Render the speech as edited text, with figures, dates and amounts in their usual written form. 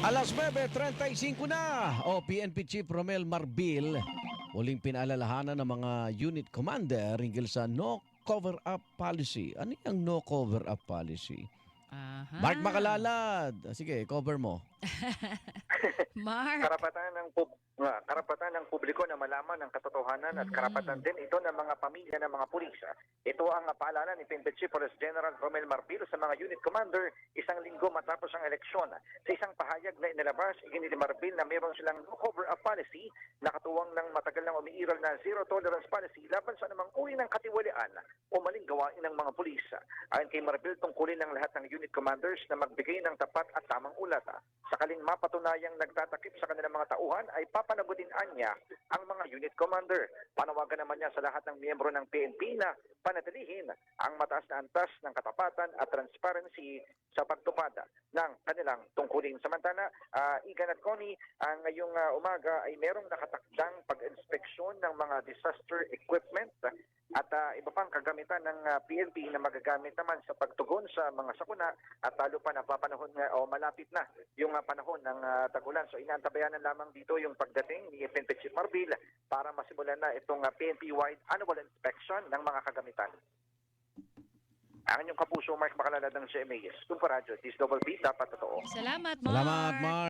Alas 9:35 na. PNP Chief Romel Marbil muling pinaalalahanan ng mga unit commander hinggil sa no cover-up policy. Ano yung no cover-up policy? Mark Aha. Makalalad. Sige, cover mo. Mark. Karapatan ng publiko na malaman ang katotohanan at karapatan din ito ng mga pamilya ng mga pulis. Ito ang paalala ni PNP Chief Police General Romel Marbil sa mga unit commander isang linggo matapos ang eleksyon. Sa isang pahayag na inilabas, iginit ni Marbil na mayroon silang no cover-up policy na katuwang ng matagal nang umiiral na zero tolerance policy laban sa anumang uri ng katiwalian o maling gawain ng mga pulis. Ayon kay Marbil, tungkulin ng lahat ng unit commanders na magbigay ng tapat at tamang ulat. Sakaling mapatunayang nagtatakip sa kanilang mga tauhan ay papanagutin niya ang mga unit commander. Panawagan naman niya sa lahat ng miyembro ng PNP na panatilihin ang mataas na antas ng katapatan at transparency sa pagtupad ng kanilang tungkulin. Samantala, Igan at Connie, ngayong umaga ay merong nakatakdang pag-inspeksyon ng mga disaster equipment at iba pang kagamitan ng PNP na magagamit naman sa pagtugon sa mga sakuna at talo pa na papanahon o malapit na yung panahon ng tag-ulan. So inaantabayanan lamang dito yung pagdating ni PNP Chief Marbil para masimulan na itong PNP-wide annual inspection ng mga kagamitan. Ang inyong kapuso, Mark Makalalad ng CMAS. Kung pa radyo, DSWB, dapat totoo. Salamat, Mark. Salamat, Mark.